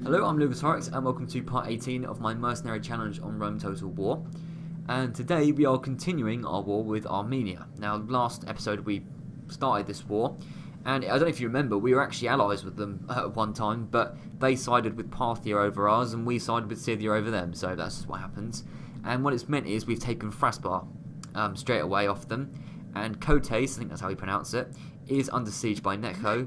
Hello, I'm Lucas Horrocks and welcome to part 18 of my Mercenary challenge on Rome Total War. And today we are continuing our war with Armenia. Now, last episode we started this war, and I don't know if you remember, we were actually allies with them at one time, but they sided with Parthia over ours and we sided with Scythia over them, so that's just what happens. And what it's meant is we've taken Fraspar straight away off them, and Kotais, I think that's how you pronounce it, is under siege by Necho,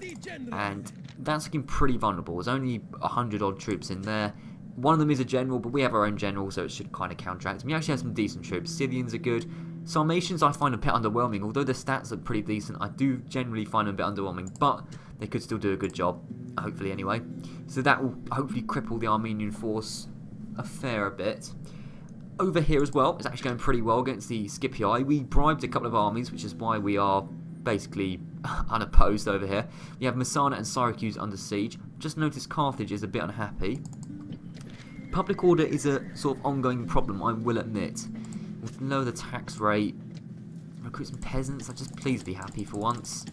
and that's looking pretty vulnerable. There's only 100 odd troops in there. One of them is a general, but we have our own general, so it should kind of counteract. We actually have some decent troops. Scythians are good. Sarmatians I find a bit underwhelming. Although their stats are pretty decent, I do generally find them a bit underwhelming, but they could still do a good job, hopefully anyway. So that will hopefully cripple the Armenian force a fair bit. Over here as well, it's actually going pretty well against the Scipii. We bribed a couple of armies, which is why we are basically unopposed over here. We have Messana and Syracuse under siege. Just noticed Carthage is a bit unhappy. Public order is a sort of ongoing problem, I will admit. We can lower the tax rate, recruit some peasants. I'd just please be happy for once.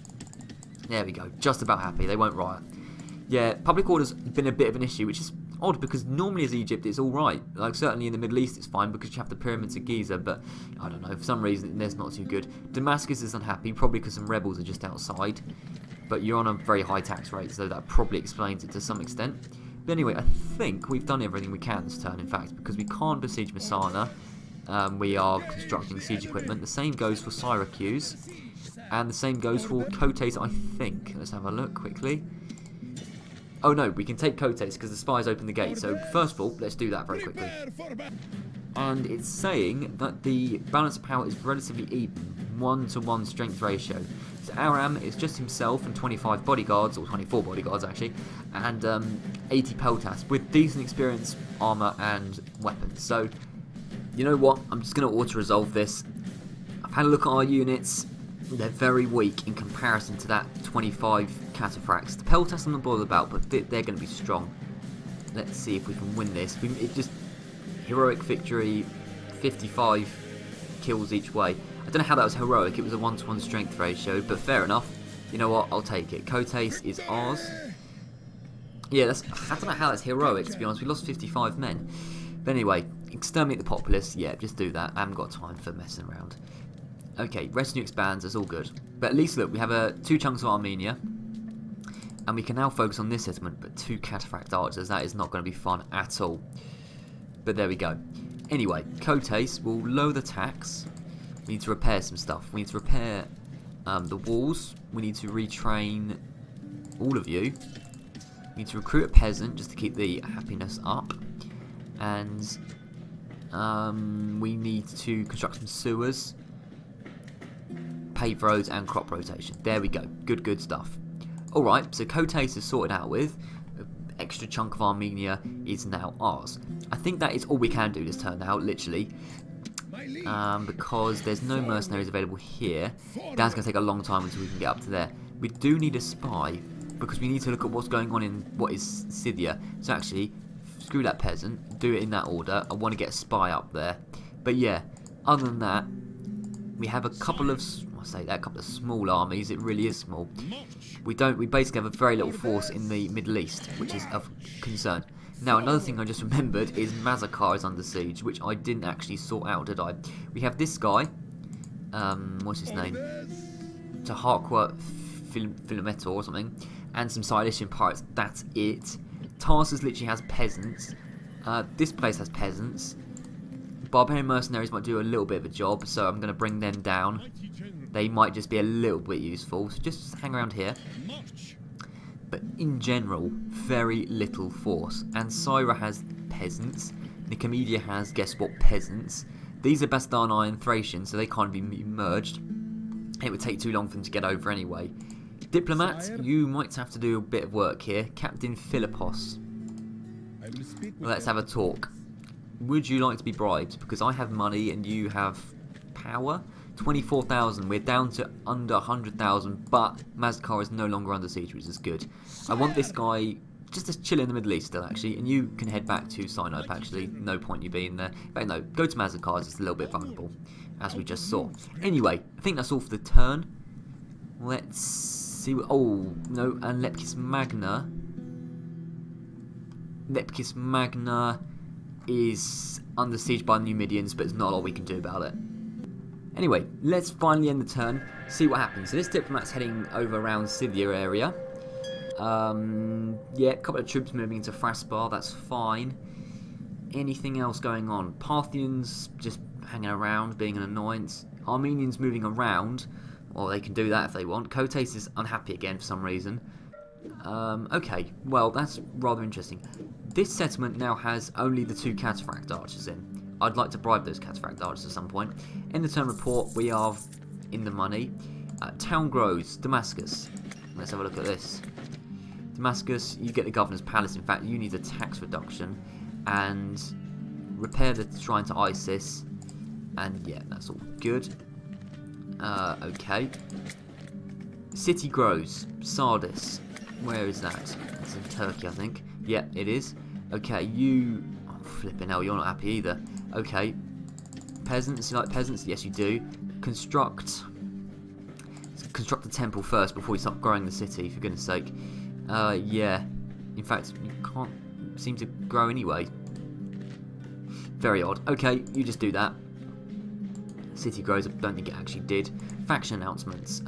There we go, just about happy. They won't riot. Yeah, public order's been a bit of an issue, which is odd because normally as Egypt it's alright. Like certainly in the Middle East it's fine because you have the pyramids of Giza, but I don't know, for some reason it's not too good. Damascus is unhappy, probably because some rebels are just outside. But you're on a very high tax rate, so that probably explains it to some extent. But anyway, I think we've done everything we can this turn, in fact, because we can't besiege Messana. We are constructing siege equipment. The same goes for Syracuse. And the same goes for Kotais, I think. Let's have a look quickly. Oh no, we can take Kotais because the spies open the gate. So first of all, let's do that very quickly. And it's saying that the balance of power is relatively even, 1-to-1 strength ratio. So Aram is just himself and 25 bodyguards, or 24 bodyguards actually, and 80 peltas with decent experience, armour and weapons. So, you know what, I'm just going to auto-resolve this. I've had a look at our units. They're very weak in comparison to that 25 cataphracts. The peltas I'm not bothered about, but they're going to be strong. Let's see if we can win this. It just heroic victory, 55 kills each way. I don't know how that was heroic. It was a 1-to-1 strength ratio, but fair enough. You know what? I'll take it. Kotais is ours. Yeah, I don't know how that's heroic, to be honest. We lost 55 men. But anyway, exterminate the populace. Yeah, just do that. I haven't got time for messing around. Okay, retinue expands, that's all good. But at least look, we have 2 chunks of Armenia. And we can now focus on this settlement, but 2 cataphract archers, that is not going to be fun at all. But there we go. Anyway, Kotais will lower the tax. We need to repair some stuff. We need to repair the walls. We need to retrain all of you. We need to recruit a peasant just to keep the happiness up. And we need to construct some sewers, paved roads and crop rotation. There we go. Good stuff. Alright, so Kotais is sorted out with. Extra chunk of Armenia is now ours. I think that is all we can do this turn now, literally. Because there's no mercenaries available here. That's going to take a long time until we can get up to there. We do need a spy, because we need to look at what's going on in what is Scythia. So actually, screw that peasant, do it in that order. I want to get a spy up there. But yeah, other than that, we have a couple of, a couple of small armies. It really is small. We basically have a very little force in the Middle East, which is of concern. Now, another thing I just remembered is Mazakar is under siege, which I didn't actually sort out, did I? We have this guy, what's his name? Taharqua Philometor or something, and some Cilician pirates. That's it. Tarsus literally has peasants. This place has peasants. Barbarian mercenaries might do a little bit of a job, so I'm going to bring them down. They might just be a little bit useful, so just hang around here. But in general, very little force. And Syra has peasants. Nicomedia has, guess what, peasants. These are Bastarnae and Thracians, so they can't be merged. It would take too long for them to get over anyway. Diplomats, you might have to do a bit of work here. Captain Philippos. Let's have a talk. Would you like to be bribed? Because I have money and you have power. 24,000. We're down to under 100,000, but Mazakar is no longer under siege, which is good. I want this guy just to chill in the Middle East still, actually, and you can head back to Sinop, actually. No point you being there. But no, go to Mazakar, it's a little bit vulnerable, as we just saw. Anyway, I think that's all for the turn. Let's see. Oh, no, and Leptis Magna. Lepkis Magna is under siege by the Numidians, but there's not a lot we can do about it. Anyway, let's finally end the turn, see what happens. So this diplomat's heading over around Scythia area. Yeah, a couple of troops moving into Fraspar, that's fine. Anything else going on? Parthians just hanging around, being an annoyance. Armenians moving around, or they can do that if they want. Kotais is unhappy again for some reason. Okay, well, that's rather interesting. This settlement now has only the 2 cataphract archers in. I'd like to bribe those cataphract archers at some point. In the turn report, we are in the money. Town grows, Damascus. Let's have a look at this. Damascus, you get the governor's palace. In fact, you need a tax reduction. And repair the shrine to Isis. And yeah, that's all good. Okay. City grows, Sardis. Where is that? It's in Turkey, I think. Yeah, it is. Okay, you... Oh, flipping hell, you're not happy either. Okay. Peasants, you like peasants? Yes, you do. Construct the temple first before you start growing the city, for goodness sake. Yeah. In fact, you can't seem to grow anyway. Very odd. Okay, you just do that. City grows, I don't think it actually did. Faction announcements.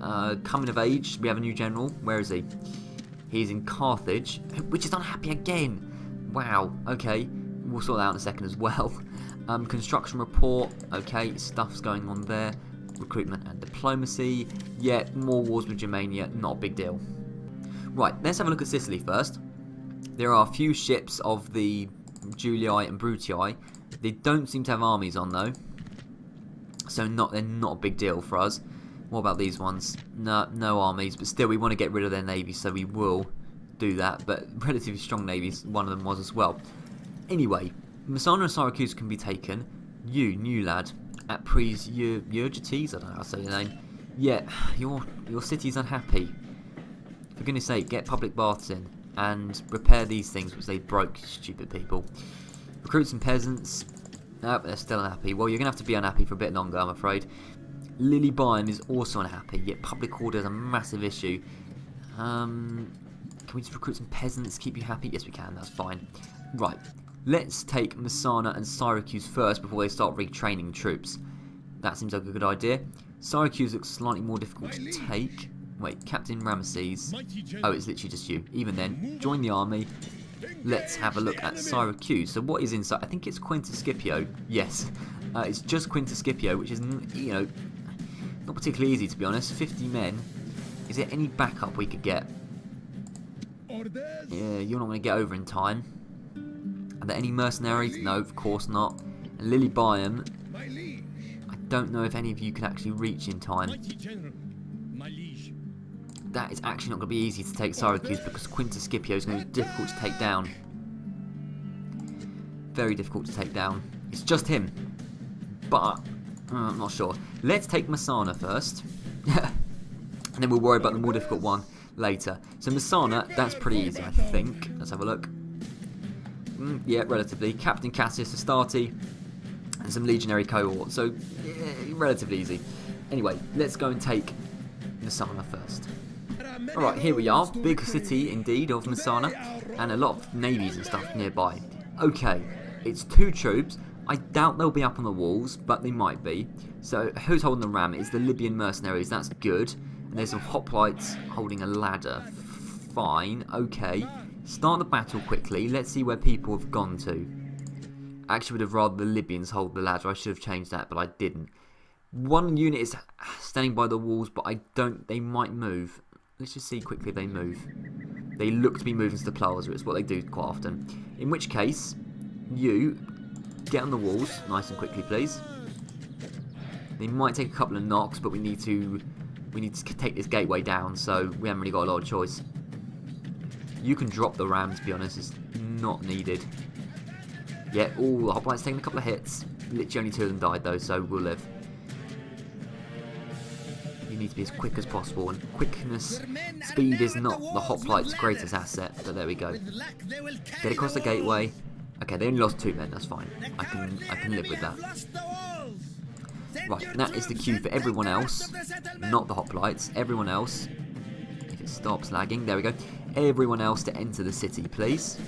Coming of age, we have a new general. Where is he? He's in Carthage, which is unhappy again. Wow, okay. We'll sort that out in a second as well. Construction report, okay, stuff's going on there. Recruitment and diplomacy. Yeah, more wars with Germania, not a big deal. Right, let's have a look at Sicily first. There are a few ships of the Julii and Brutii. They don't seem to have armies on though. So they're not a big deal for us. What about these ones? No armies, but still we want to get rid of their navies, so we will do that. But relatively strong navies, one of them was as well. Anyway, Messana and Syracuse can be taken. You, new lad, at Pries Euergetes, I don't know how to say your name. Yeah, your city's unhappy. For goodness sake, get public baths in and repair these things which they broke, stupid people. Recruit some peasants. No, they're still unhappy. Well, you're going to have to be unhappy for a bit longer, I'm afraid. Lilybaeum is also unhappy, yet public order is a massive issue. Can we just recruit some peasants, keep you happy? Yes, we can, that's fine. Right, let's take Messana and Syracuse first before they start retraining troops. That seems like a good idea. Syracuse looks slightly more difficult to take. Wait, Captain Ramesses. Oh, it's literally just you. Even then, join the army. Let's have a look at Syracuse. So what is inside? I think it's Quintus Scipio. Yes, it's just Quintus Scipio, which is, you know, not particularly easy to be honest. 50 men. Is there any backup we could get? Yeah, you're not going to get over in time. Are there any mercenaries? No, of course not. And Lilybaeum, I don't know if any of you can actually reach in time. That is actually not going to be easy to take Syracuse because Quintus Scipio is going to be difficult to take down. Very difficult to take down. It's just him. But I'm not sure. Let's take Messana first. And then we'll worry about the more difficult one later. So Messana, that's pretty easy, I think. Let's have a look. Yeah, relatively. Captain Cassius Astarte and some legionary cohort. So, yeah, relatively easy. Anyway, let's go and take Messana first. Alright, here we are. Big city, indeed, of Messana. And a lot of navies and stuff nearby. Okay, it's 2 troops. I doubt they'll be up on the walls, but they might be. So, who's holding the ram? It's the Libyan mercenaries. That's good. And there's some hoplites holding a ladder. Fine, okay. Start the battle quickly. Let's see where people have gone to. I actually would have rather the Libyans hold the ladder. I should have changed that, but I didn't. One unit is standing by the walls, but I don't... They might move. Let's just see quickly if they move. They look to be moving to the plaza. It's what they do quite often. In which case, you get on the walls nice and quickly, please. They might take a couple of knocks, but we need to take this gateway down, so we haven't really got a lot of choice. You can drop the ram, to be honest. It's not needed. Yeah, all the hoplites taking a couple of hits. Literally only 2 of them died, though, so we'll live. You need to be as quick as possible, and quickness, speed is not the hoplite's greatest asset, but there we go. Get across the gateway. Okay, they only lost 2 men, that's fine. I can live with that. Right, and that is the cue for everyone else, not the hoplites. Everyone else, if it stops lagging, there we go. Everyone else to enter the city, please.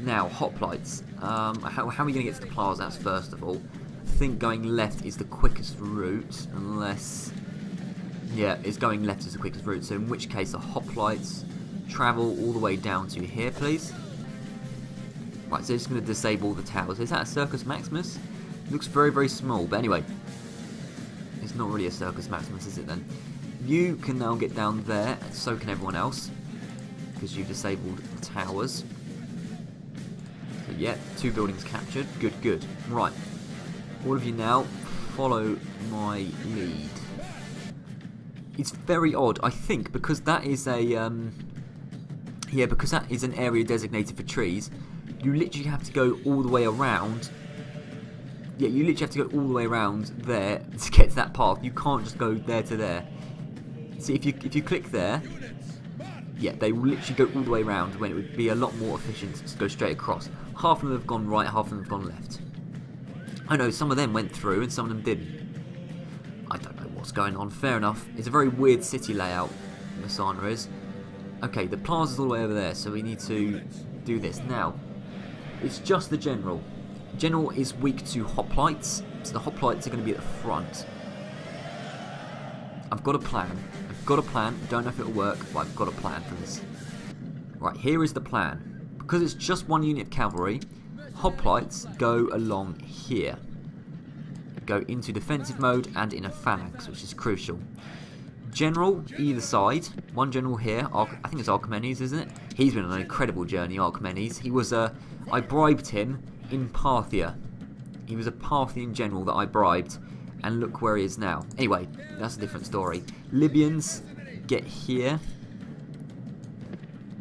Now, hoplites. How are we going to get to the plazas first of all? I think going left is the quickest route, unless... Yeah, it's going left is the quickest route, so in which case the hoplites travel all the way down to here, please. Right, so it's going to disable the towers. Is that a Circus Maximus? It looks very, very small, but anyway. It's not really a Circus Maximus, is it then? You can now get down there, and so can everyone else, because you've disabled the towers. So yeah, 2 buildings captured. Good, good. Right. All of you now, follow my lead. It's very odd, I think, because that is a... yeah, because that is an area designated for trees, you literally have to go all the way around. Yeah, you literally have to go all the way around there to get to that path. You can't just go there to there. See, if you click there, yeah, they will literally go all the way around when it would be a lot more efficient to go straight across. Half of them have gone right, half of them have gone left. I know, some of them went through and some of them didn't. I don't know what's going on, fair enough. It's a very weird city layout, Mercenary is. Okay, the plaza's all the way over there, so we need to do this. Now, it's just the general. General is weak to hoplites, so the hoplites are going to be at the front. I've got a plan. Don't know if it'll work, but I've got a plan for this. Right, here is the plan. Because it's just 1 unit of cavalry, hoplites go along here. Go into defensive mode and in a phalanx, which is crucial. General either side. One general here. I think it's Armenians, isn't it? He's been on an incredible journey, Armenians. He was I bribed him in Parthia. He was a Parthian general that I bribed, and look where he is now. Anyway, that's a different story. Libyans get here,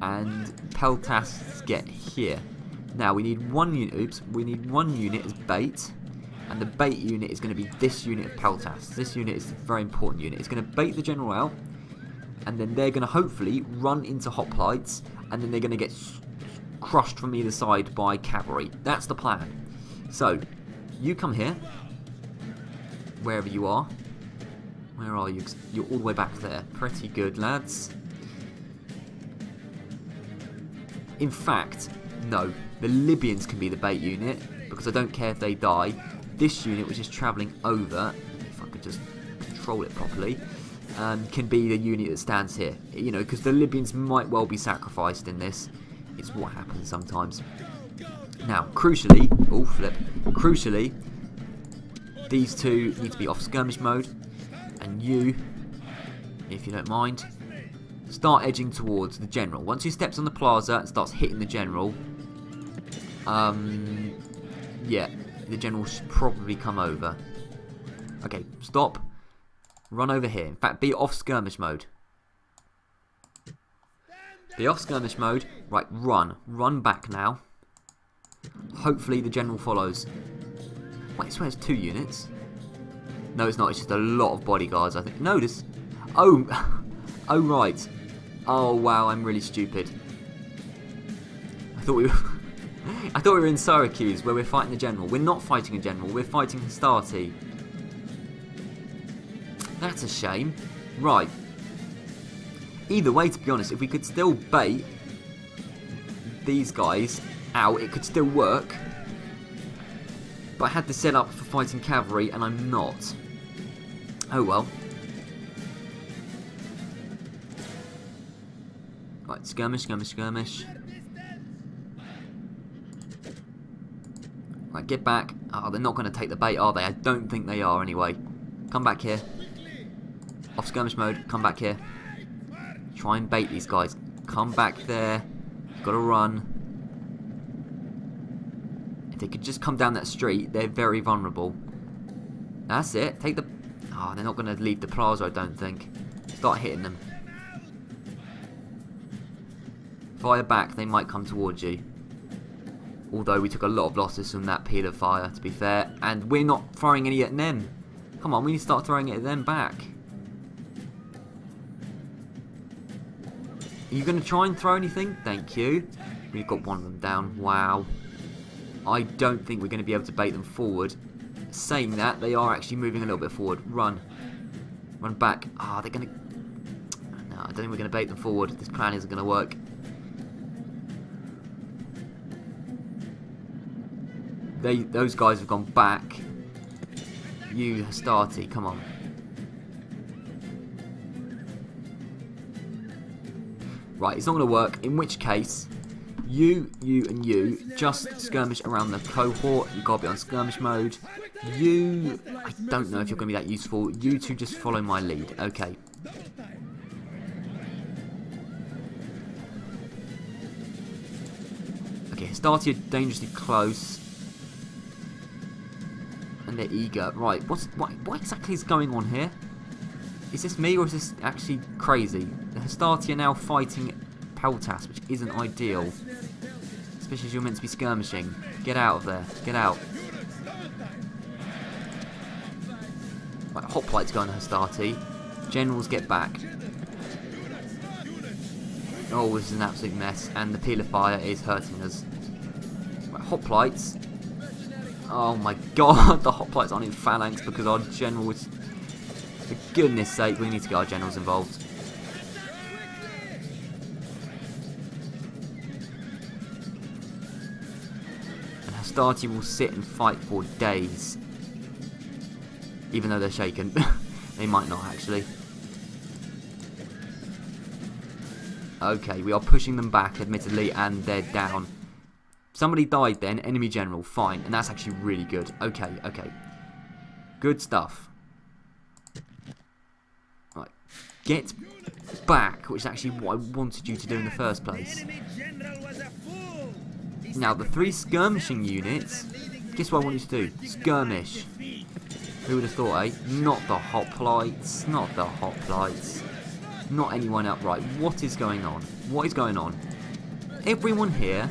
and Peltasts get here. Now we need 1 unit. Oops, we need 1 unit as bait, and the bait unit is going to be this unit of Peltasts. This unit is a very important unit. It's going to bait the general out, and then they're going to hopefully run into hoplites, and then they're going to get crushed from either side by cavalry. That's the plan. So, you come here, wherever you are. Where are you? You're all the way back there. Pretty good, lads. In fact, no. The Libyans can be the bait unit, because I don't care if they die. This unit, which is travelling over, if I could just control it properly, can be the unit that stands here. You know, because the Libyans might well be sacrificed in this. It's what happens sometimes. Now, crucially, crucially, these 2 need to be off skirmish mode, and you, if you don't mind, start edging towards the general. Once he steps on the plaza and starts hitting the general, yeah, the general should probably come over. Okay, stop. Run over here. In fact, be off skirmish mode. Be off skirmish mode. Right, run. Run back now. Hopefully the general follows. Wait, I swear it's 2 units. No, it's not. It's just a lot of bodyguards, I think. Notice. Oh. Oh, right. Oh, wow. I'm really stupid. I thought we were in Syracuse, where we're fighting the general. We're not fighting a general. We're fighting Hastati. That's a shame. Right. Either way, to be honest, if we could still bait these guys out, it could still work. But I had to set up for fighting cavalry, and I'm not. Oh well. Right, skirmish, skirmish, skirmish. Right, get back. Oh, they're not going to take the bait, are they? I don't think they are anyway. Come back here. Off skirmish mode, come back here. Try and bait these guys. Come back there. You've got to run. If they could just come down that street, they're very vulnerable. That's it. Take the... Oh, they're not going to leave the plaza, I don't think. Start hitting them. Fire back, they might come towards you. Although we took a lot of losses from that peal of fire, to be fair. And we're not throwing any at them. Come on, we need to start throwing it at them back. Are you going to try and throw anything? Thank you. We've got one of them down. Wow. I don't think we're going to be able to bait them forward. Saying that, they are actually moving a little bit forward. Run. Run back. Ah, they're going to... No, I don't think we're going to bait them forward. This plan isn't going to work. Those guys have gone back. You, Hastati, come on. Right, it's not going to work, in which case, you, and you just skirmish around the cohort. You've got to be on skirmish mode. You, I don't know if you're going to be that useful. You two just follow my lead. Okay. Okay, Hastati are dangerously close. And they're eager. Right, what exactly is going on here? Is this me or is this actually crazy? The Hastati are now fighting Kotais, which isn't ideal. Especially as you're meant to be skirmishing. Get out of there. Get out. Right, hoplites going to Hastati. Generals get back. Oh, this is an absolute mess. And the peeler fire is hurting us. Right, hoplites. Oh my god, the hoplites aren't in phalanx because our general was... For goodness sake, we need to get our generals involved. And Hastati will sit and fight for days. Even though they're shaken. They might not actually. Okay, we are pushing them back admittedly and they're down. Somebody died then, enemy general, fine. And that's actually really good. Okay, okay. Good stuff. Right. Get back, which is actually what I wanted you to do in the first place. Now, the 3 skirmishing units, guess what I want you to do? Skirmish. Who would have thought, eh? Not the hoplites. Not the hoplites. Not anyone outright. What is going on? What is going on? Everyone here...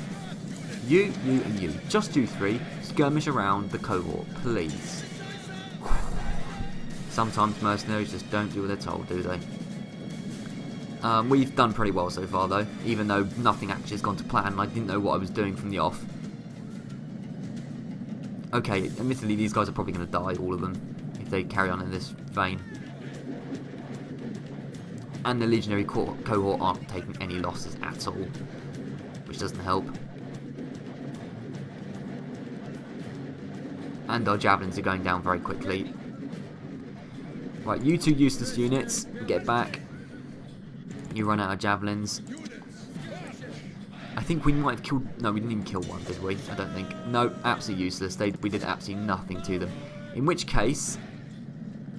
You, and you. Just you 3. Skirmish around the cohort, please. Sometimes mercenaries just don't do what they're told, do they? We've done pretty well so far, though. Even though nothing actually has gone to plan, and I didn't know what I was doing from the off. Okay, admittedly, these guys are probably going to die, all of them, if they carry on in this vein. And the legionary cohort aren't taking any losses at all, which doesn't help. And our javelins are going down very quickly. Right, you 2 useless units, get back. You run out of javelins. I think we might have killed... No, we didn't even kill one, did we? I don't think. No, absolutely useless. We did absolutely nothing to them. In which case,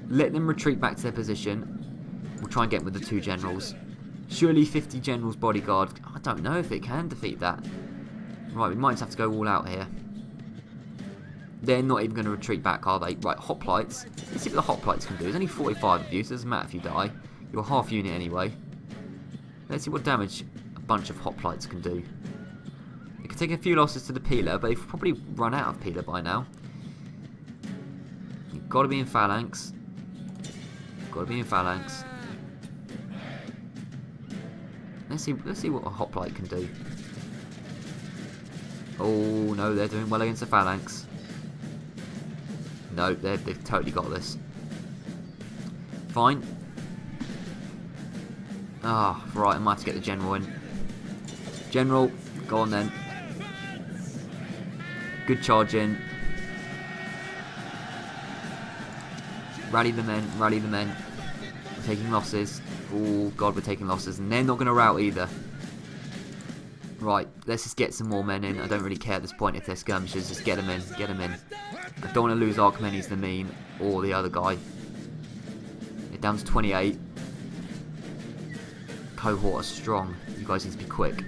let them retreat back to their position. We'll try and get with the 2 generals. Surely 50 generals bodyguard. I don't know if it can defeat that. Right, we might just have to go all out here. They're not even going to retreat back, are they? Right, hoplites. Let's see what the hoplites can do. There's only 45 of you, so it doesn't matter if you die. You're a half unit anyway. Let's see what damage a bunch of hoplites can do. It can take a few losses to the peeler, but they've probably run out of peeler by now. You've got to be in phalanx. Got to be in phalanx. Let's see what a hoplite can do. Oh no, they're doing well against the phalanx. No, they've totally got this. Fine. Ah, right, I might have to get the general in. General, go on then. Good charge in. Rally the men, rally the men. We're taking losses. Oh god, we're taking losses. And they're not going to rout either. Right, let's just get some more men in. I don't really care at this point if they're skirmishers. Just get them in, get them in. I don't want to lose Armenians the mean or the other guy. They're down to 28. Cohort are strong. You guys need to be quick.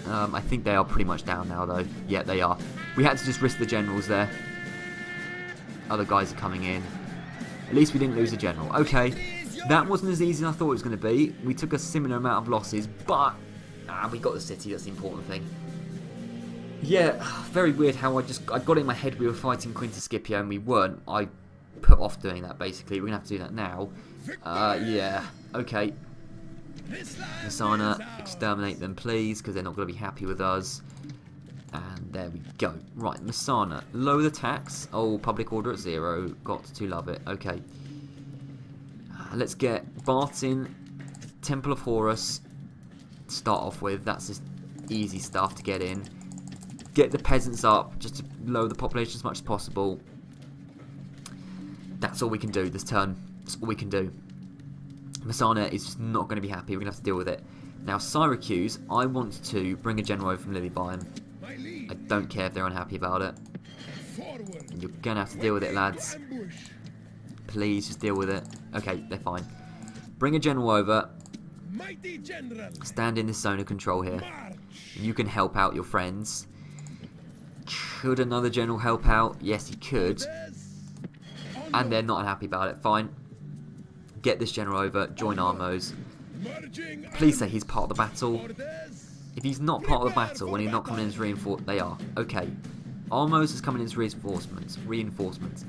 I think they are pretty much down now though. Yeah, they are. We had to just risk the generals there. Other guys are coming in. At least we didn't lose a general. Okay, that wasn't as easy as I thought it was going to be. We took a similar amount of losses, but we got the city. That's the important thing. Yeah, very weird how I got it in my head we were fighting Quintus Scipio and we weren't. I put off doing that basically. We're going to have to do that now. Yeah, okay. Masana, exterminate them please, because they're not going to be happy with us. And there we go. Right, Masana, lower the tax. Oh, public order at 0. Got to love it. Okay. Let's get Bartin, Temple of Horus to start off with. That's just easy stuff to get in. Get the peasants up, just to lower the population as much as possible. That's all we can do this turn. That's all we can do. Messana is just not going to be happy. We're going to have to deal with it. Now, Syracuse, I want to bring a general over from Lilybium. I don't care if they're unhappy about it. You're going to have to deal with it, lads. Please, just deal with it. Okay, they're fine. Bring a general over. Stand in this zone of control here. You can help out your friends. Could another general help out? Yes, he could. And they're not unhappy about it. Fine. Get this general over. Join Armos. Please say he's part of the battle. If he's not part of the battle and he's not coming in as reinforcements, they are. Okay. Armos is coming in as reinforcements.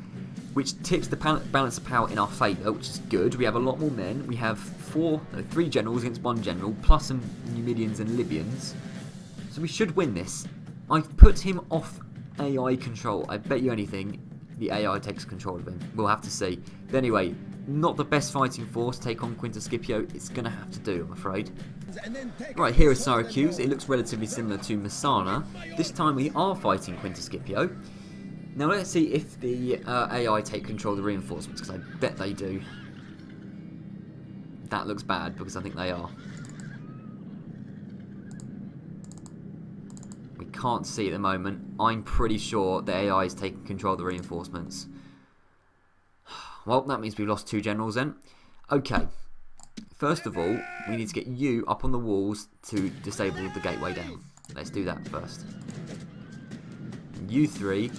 Which tips the balance of power in our favour, which is good. We have a lot more men. We have 3 generals against 1 general, plus some Numidians and Libyans. So we should win this. I've put him off AI control. I bet you anything the AI takes control of him. We'll have to see. But anyway, not the best fighting force. Take on Quintus Scipio. It's going to have to do, I'm afraid. Right, here is Syracuse. It looks relatively similar to Messana. This time we are fighting Quintus Scipio. Now let's see if the AI take control of the reinforcements, because I bet they do. That looks bad, because I think they are. We can't see at the moment. I'm pretty sure the AI is taking control of the reinforcements. Well, that means we've lost 2 generals then. Okay. First of all, we need to get you up on the walls to disable the gateway down. Let's do that first. And you 3...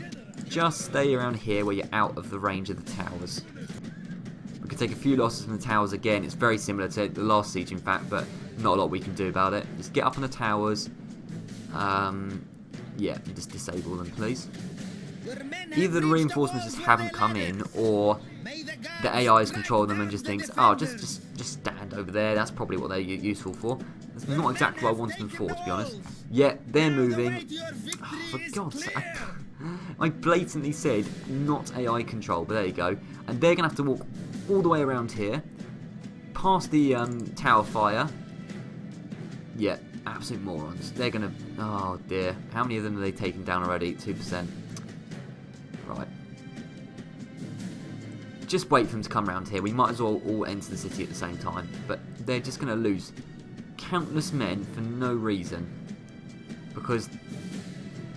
just stay around here where you're out of the range of the towers. We could take a few losses from the towers again. It's very similar to the last siege, in fact, but not a lot we can do about it. Just get up on the towers. Yeah, just disable them, please. Either the reinforcements just haven't come in, or the AI is controlling them and just thinks, oh, just stand over there. That's probably what they're useful for. That's not exactly what I wanted them for, to be honest. Yeah, they're moving. Oh, for God's sake. I blatantly said not AI control, but there you go. And they're going to have to walk all the way around here, past the tower fire. Yeah, absolute morons. They're going to... oh dear. How many of them have they taken down already? 2%. Right. Just wait for them to come around here. We might as well all enter the city at the same time. But they're just going to lose countless men for no reason. Because...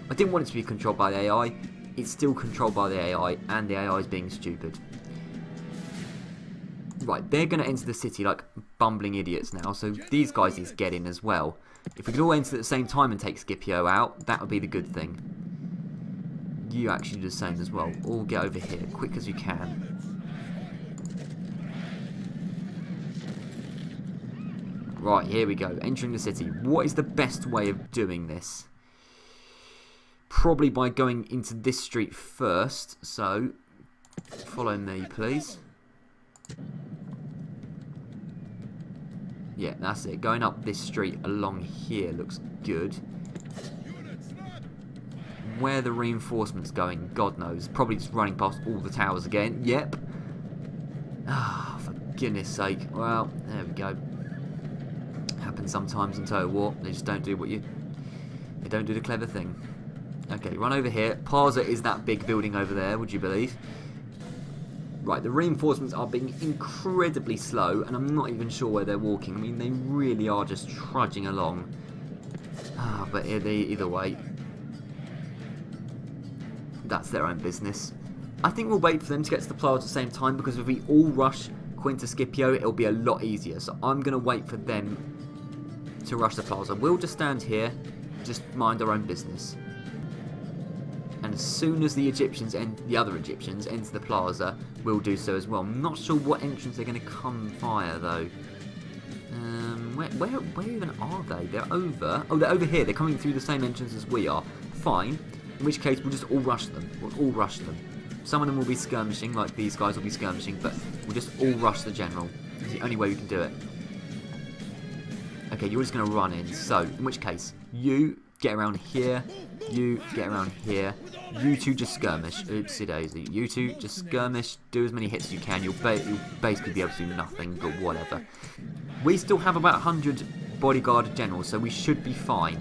I didn't want it to be controlled by the AI. It's still controlled by the AI, and the AI is being stupid. Right, they're going to enter the city like bumbling idiots now, so these guys need to get in as well. If we could all enter at the same time and take Scipio out, that would be the good thing. You actually do the same as well. All get over here, quick as you can. Right, here we go. Entering the city. What is the best way of doing this? Probably by going into this street first. So, follow me, please. Yeah, that's it. Going up this street along here looks good. Where the reinforcements going, God knows. Probably just running past all the towers again. Yep. Ah, for goodness sake. Well, there we go. Happens sometimes in Total War. They just don't do what you... they don't do the clever thing. Okay, run over here. Plaza is that big building over there, would you believe? Right, the reinforcements are being incredibly slow, and I'm not even sure where they're walking. I mean, they really are just trudging along. Ah, but either way, that's their own business. I think we'll wait for them to get to the plaza at the same time, because if we all rush Quintus Scipio, it'll be a lot easier. So I'm going to wait for them to rush the plaza. We'll just stand here, just mind our own business. And as soon as the Egyptians and the other Egyptians enter the plaza, we'll do so as well. I'm not sure what entrance they're going to come via, though. Where even are they? They're over... oh, they're over here. They're coming through the same entrance as we are. Fine. In which case, we'll just all rush them. We'll all rush them. Some of them will be skirmishing, like these guys will be skirmishing, but we'll just all rush the general. It's the only way we can do it. Okay, you're just going to run in. So, in which case, you get around here. You get around here. You two just skirmish. Oopsie daisy. You two just skirmish. Do as many hits as you can. You'll basically be able to do nothing, but whatever. We still have about 100 bodyguard generals, so we should be fine.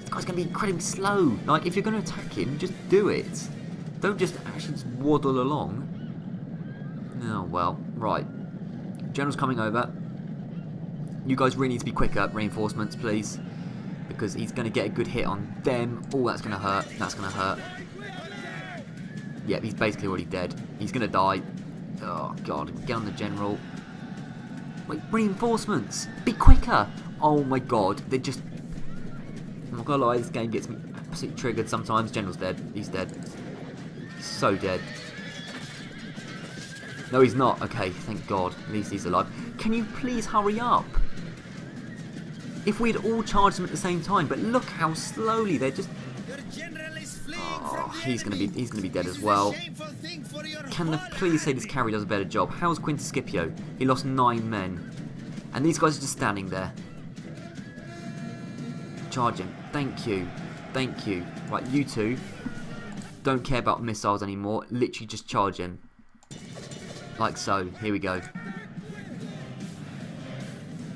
This guy's going to be incredibly slow. Like, if you're going to attack him, just do it. Don't just actually just waddle along. Oh, well. Right. General's coming over. You guys really need to be quicker. Reinforcements, please. Because he's going to get a good hit on them. Oh, that's going to hurt. That's going to hurt. Yeah, he's basically already dead. He's going to die. Oh, God. Get on the general. Wait, reinforcements! Be quicker! Oh, my God. They just... I'm not going to lie, this game gets me absolutely triggered sometimes. General's dead. He's dead. He's so dead. No, he's not. Okay, thank God. At least he's alive. Can you please hurry up? If we'd all charged him at the same time, but look how slowly they're just... Oh, he's gonna be dead as well. Can the please say this carry does a better job? How's Quintus Scipio? He lost 9 men. And these guys are just standing there. Charge him. Thank you. Thank you. Right, you two. Don't care about missiles anymore. Literally just charge him. Like so. Here we go.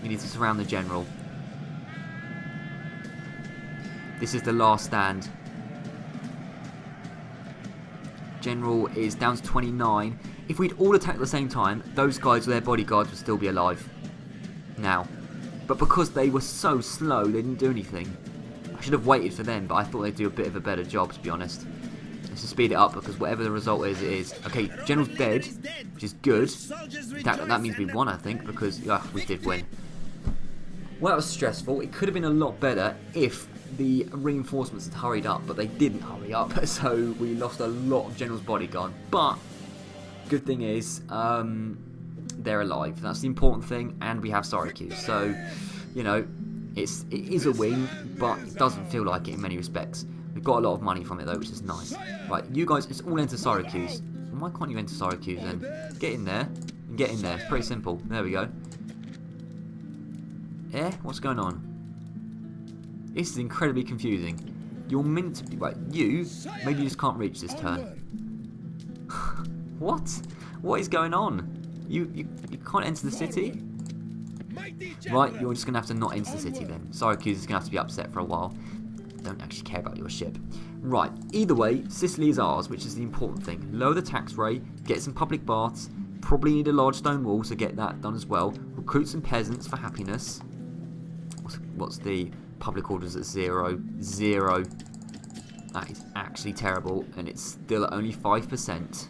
We need to surround the general. This is the last stand. General is down to 29. If we'd all attacked at the same time, those guys with their bodyguards would still be alive. Now. But because they were so slow, they didn't do anything. I should have waited for them, but I thought they'd do a bit of a better job, to be honest. Let's just speed it up, because whatever the result is, it is. Okay, General's dead, which is good. That means we won, I think, because we did win. Well, that was stressful. It could have been a lot better if the reinforcements had hurried up, but they didn't hurry up, so we lost a lot of General's bodyguard. But, good thing is, they're alive. That's the important thing, and we have Syracuse. So, you know, it is a win, but it doesn't feel like it in many respects. We've got a lot of money from it, though, which is nice. Right, you guys, it's all enter Syracuse. Why can't you enter Syracuse, then? Get in there, and get in there. It's pretty simple. There we go. What's going on? This is incredibly confusing. You're meant to be... Right, you... Maybe you just can't reach this turn. What? What is going on? You can't enter the city? Right, you're just going to have to not enter the city then. Syracuse is going to have to be upset for a while. Don't actually care about your ship. Right, either way, Sicily is ours, which is the important thing. Lower the tax rate, get some public baths, probably need a large stone wall, so get that done as well. Recruit some peasants for happiness. What's the public orders at 0? 0. That is actually terrible, and it's still at only 5%.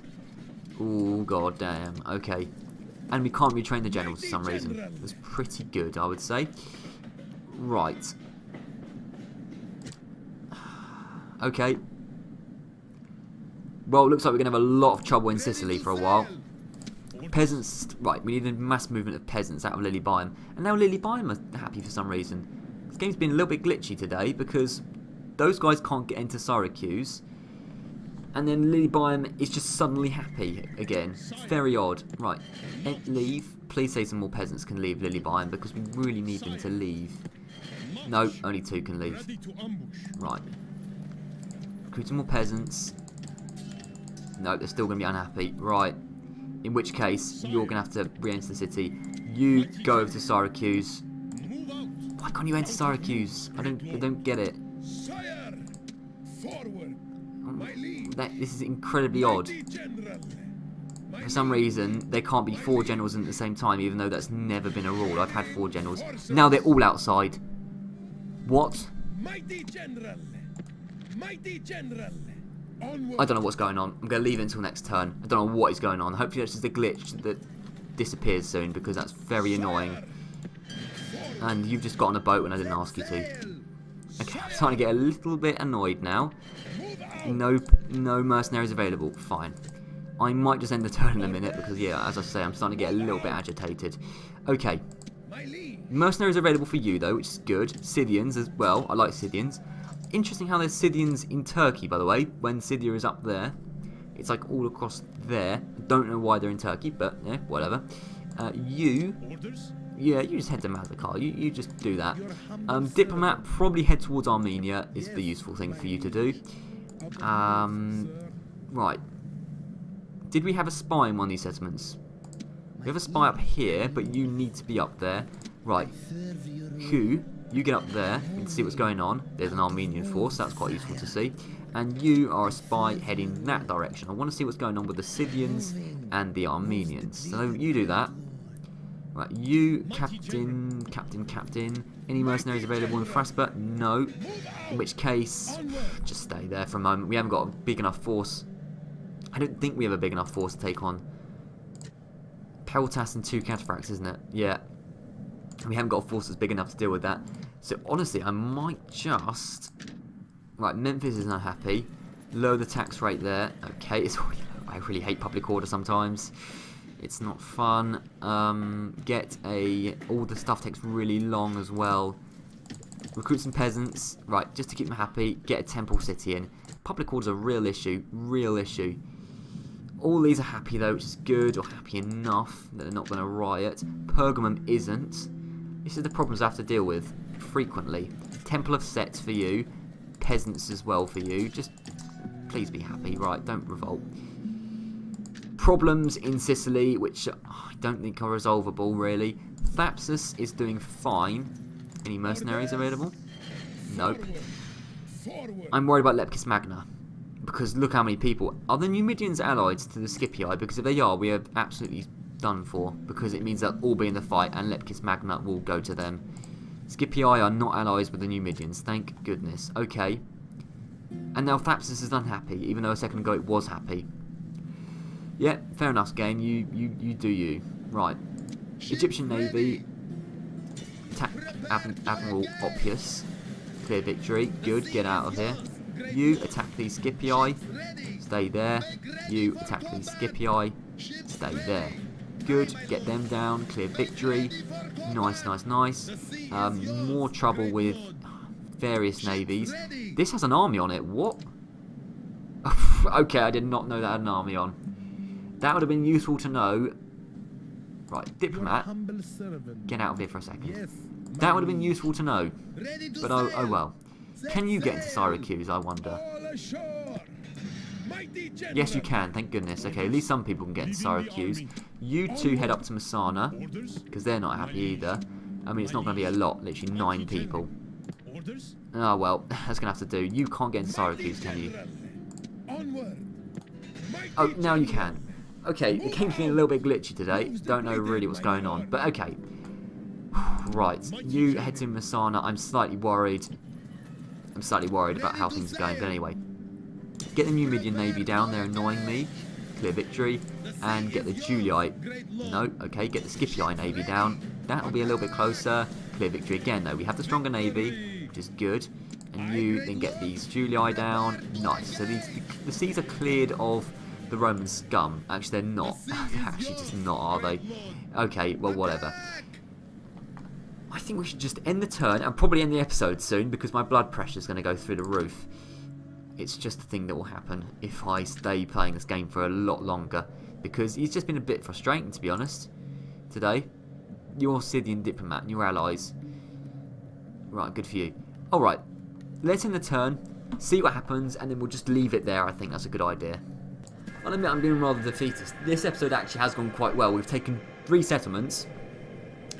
Ooh, god damn. Okay. And we can't retrain the generals for some reason. That's pretty good, I would say. Right. Okay. Well, it looks like we're going to have a lot of trouble in Sicily for a while. Peasants... Right, we need a mass movement of peasants out of Lilybaeum. And now Lilybaeum are happy for some reason. This game's been a little bit glitchy today because those guys can't get into Syracuse. And then Lilybaeum is just suddenly happy again. It's very odd. Right, leave. Please say some more peasants can leave Lilybaeum because we really need them to leave. No, only 2 can leave. Right. Recruit some more peasants. No, they're still going to be unhappy. Right. In which case, you're going to have to re-enter the city. You go over to Syracuse. Why can't you enter Syracuse? I don't get it. This is incredibly odd. For some reason, there can't be 4 generals in at the same time, even though that's never been a rule. I've had 4 generals. Now they're all outside. What? I don't know what's going on. I'm going to leave it until next turn. I don't know what is going on. Hopefully that's just a glitch that disappears soon, because that's very annoying. And you've just got on a boat when I didn't ask you to. Okay, I'm starting to get a little bit annoyed now. No mercenaries available. Fine. I might just end the turn in a minute, because yeah, as I say, I'm starting to get a little bit agitated. Okay. Mercenaries available for you, though, which is good. Scythians as well. I like Scythians. Interesting how there's Scythians in Turkey, by the way, when Scythia is up there. It's like all across there. I don't know why they're in Turkey, but yeah, whatever. Yeah, you just head to Mazakar. You just do that. Diplomat, probably head towards Armenia is the useful thing for you to do. Right. Did we have a spy in one of these settlements? We have a spy up here, but you need to be up there. Right. Who? You get up there and see what's going on. There's an Armenian force, that's quite useful to see. And you are a spy heading that direction. I want to see what's going on with the Scythians and the Armenians. So you do that. Right, you, captain. Any mercenaries available in Fraspa? No. In which case, just stay there for a moment. We haven't got a big enough force. I don't think we have a big enough force to take on Kotais and 2 cataphracts, isn't it? Yeah. We haven't got a force that's big enough to deal with that. So honestly, I might just... Right, Memphis is unhappy. Lower the tax rate there. Okay, it's... I really hate public order sometimes. It's not fun. Get a... All the stuff takes really long as well. Recruit some peasants. Right, just to keep them happy. Get a temple city in. Public order's a real issue. Real issue. All these are happy though, which is good, or happy enough that they're not going to riot. Pergamum isn't. This is the problems I have to deal with frequently. Temple of Sets for you. Peasants as well for you. Just please be happy. Right, don't revolt. Problems in Sicily, which I don't think are resolvable really. Thapsus is doing fine. Any mercenaries available? Nope. I'm worried about Leptis Magna. Because look how many people. Are the Numidians allied to the Scipii? Because if they are, we are absolutely done for. Because it means they'll all be in the fight and Leptis Magna will go to them. Scipii are not allies with the Numidians. Thank goodness. Okay. And now Thapsus is unhappy, even though a second ago it was happy. Yeah, fair enough, game. You do you. Right. Egyptian Navy. Attack Admiral Oppius. Clear victory. Good, get out of here. You attack these Scipii. Stay there. You attack these Scipii. Stay there. Good, get them down. Clear victory. Nice, nice, nice. More trouble with various navies. This has an army on it. What? Okay, I did not know that had an army on. That would have been useful to know. Right, diplomat. Get out of here for a second. That would have been useful to know. But oh well. Can you get into Syracuse, I wonder? Yes, you can, thank goodness. Okay, at least some people can get into Syracuse. You two head up to Messana, because they're not happy either. I mean, it's not going to be a lot, literally 9 people. Oh well, that's going to have to do. You can't get into Syracuse, can you? Oh, now you can. Okay, the game's been a little bit glitchy today. Don't know really what's going on, but okay. Right, you head to Messana. I'm slightly worried. About how things are going, but anyway. Get the Numidian Navy down, they're annoying me. Clear victory. And get the Julii. No, okay, get the Scipii Navy down. That'll be a little bit closer. Clear victory again, though. We have the stronger Navy, which is good. And you then get these Julii down. Nice. So the seas are cleared of the Roman scum. Actually, they're not. They're actually just not, are they? Okay, well, whatever. I think we should just end the turn and probably end the episode soon because my blood pressure is going to go through the roof. It's just a thing that will happen if I stay playing this game for a lot longer because it's just been a bit frustrating, to be honest, today. You're Scythian diplomat and your allies. Right, good for you. Alright, let's end the turn, see what happens, and then we'll just leave it there. I think that's a good idea. I'll admit I'm being rather defeatist. This episode actually has gone quite well. We've taken 3 settlements.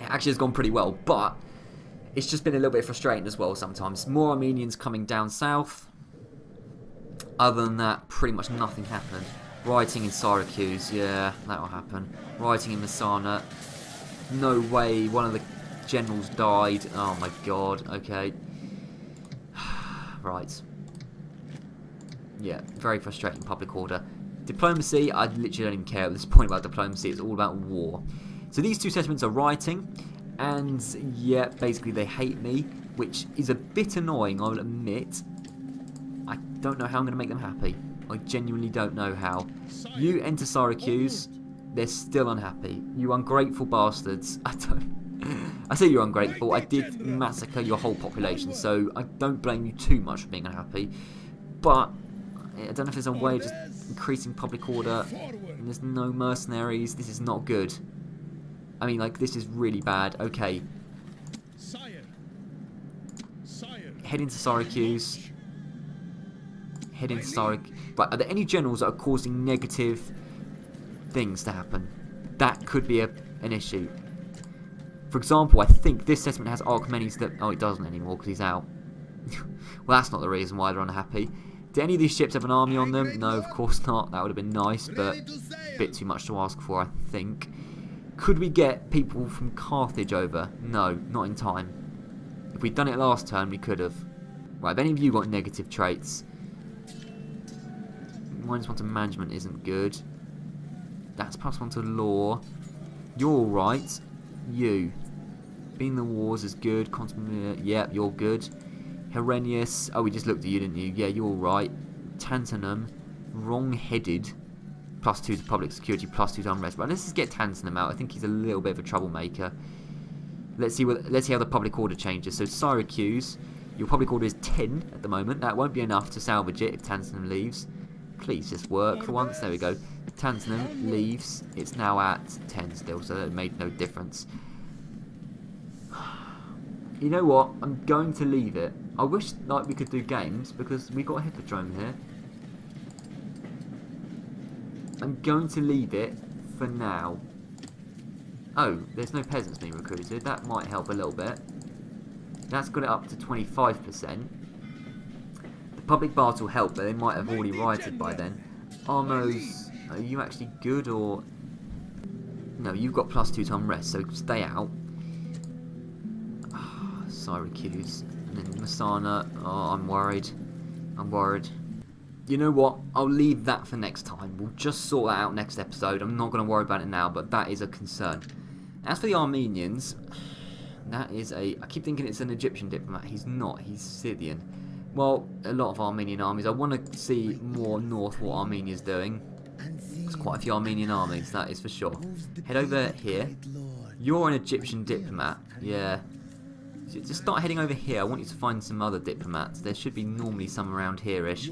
It actually has gone pretty well, but it's just been a little bit frustrating as well sometimes. More Armenians coming down south. Other than that, pretty much nothing happened. Rioting in Syracuse, yeah, that'll happen. Rioting in Messana. No way, one of the generals died. Oh my god, okay. Right. Yeah, very frustrating public order. Diplomacy, I literally don't even care at this point about diplomacy. It's all about war. So these 2 settlements are rioting, and yeah, basically they hate me, which is a bit annoying, I will admit. I don't know how I'm going to make them happy. I genuinely don't know how. You enter Syracuse, they're still unhappy. You ungrateful bastards. I say you're ungrateful. I did massacre your whole population, so I don't blame you too much for being unhappy. But I don't know if there's a way of just increasing public order. And there's no mercenaries. This is not good. I mean, like, this is really bad. Okay. Head into Syracuse. Head into Syracuse. Right, are there any generals that are causing negative things to happen? That could be an issue. For example, I think this settlement has Armenians that... Oh, it doesn't anymore because he's out. Well, that's not the reason why they're unhappy. Do any of these ships have an army on them? No, of course not. That would have been nice, but a bit too much to ask for, I think. Could we get people from Carthage over? No, not in time. If we'd done it last turn, we could have. Right, have any of you got negative traits? -1 to management isn't good. That's +1 to law. You're alright. You. Being the wars is good. Yep, you're good. Herennius. Oh, we just looked at you, didn't you? Yeah, you're alright. Tantanum. Wrong-headed. +2 to public security, +2 to unrest. Right, let's just get Tantanum out. I think he's a little bit of a troublemaker. Let's see how the public order changes. So Syracuse, your public order is 10 at the moment. That won't be enough to salvage it if Tantanum leaves. Please just work for once. There we go. Tantanum leaves. It's now at 10 still, so that made no difference. You know what? I'm going to leave it. I wish like we could do games because we got a hippodrome here. I'm going to leave it for now. Oh, there's no peasants being recruited. That might help a little bit. That's got it up to 25%. The public baths will help, but they might have already rioted by then. Armos, are you actually good or... No, you've got +2 to unrest, so stay out. Syracuse. And then Messana. Oh, I'm worried. I'm worried. You know what? I'll leave that for next time. We'll just sort that out next episode. I'm not going to worry about it now, but that is a concern. As for the Armenians, that is a... I keep thinking it's an Egyptian diplomat. He's not. He's Scythian. Well, a lot of Armenian armies. I want to see more north what Armenia's doing. There's quite a few Armenian armies, that is for sure. Head over here. You're an Egyptian diplomat. Yeah. Just start heading over here. I want you to find some other diplomats. There should be normally some around here-ish.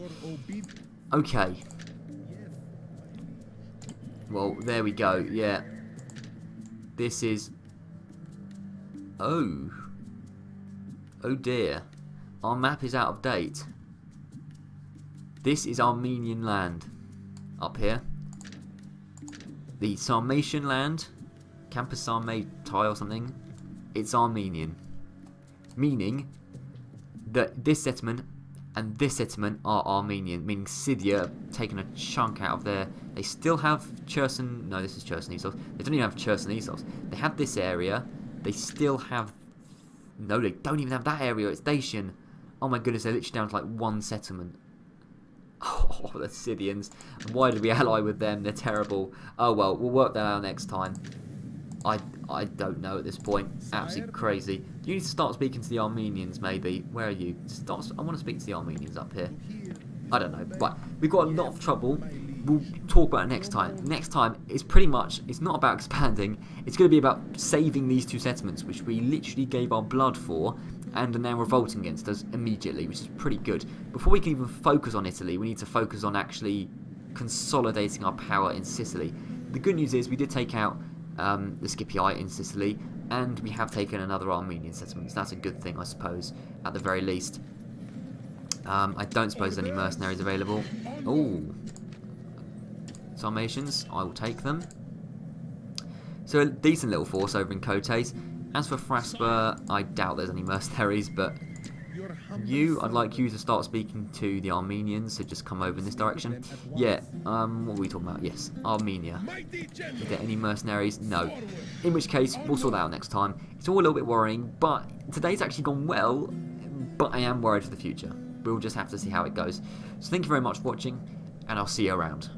Okay. Well, there we go. Yeah. This is... Oh. Oh dear. Our map is out of date. This is Armenian land. Up here. The Sarmatian land. Campus Sarmatai or something. It's Armenian. Meaning that this settlement and this settlement are Armenian, meaning Scythia have taken a chunk out of there. They still have Cherson... No, this is Chersonesos. They don't even have Chersonesos. They have this area. They still have... No, they don't even have that area. It's Dacian. Oh my goodness, they're literally down to like one settlement. Oh, the Scythians. And why did we ally with them? They're terrible. Oh well, we'll work that out next time. I don't know at this point. Absolutely crazy. You need to start speaking to the Armenians, maybe. Where are you? I want to speak to the Armenians up here. I don't know. Right, we've got a lot of trouble. We'll talk about it next time. Next time, it's pretty much, it's not about expanding. It's going to be about saving these two settlements, which we literally gave our blood for, and are now revolting against us immediately, which is pretty good. Before we can even focus on Italy, we need to focus on actually consolidating our power in Sicily. The good news is we did take out the Scipii in Sicily, and we have taken another Armenian settlement, so that's a good thing, I suppose, at the very least. I don't suppose there's any mercenaries available. Oh, Sarmatians, I will take them. So a decent little force over in Kotais. As for Fraspa, I doubt there's any mercenaries, but I'd like you to start speaking to the Armenians, so just come over in this direction. Yeah, what were we talking about? Yes, Armenia. Is there any mercenaries? No. In which case, we'll sort that out next time. It's all a little bit worrying, but today's actually gone well, but I am worried for the future. We'll just have to see how it goes. So thank you very much for watching, and I'll see you around.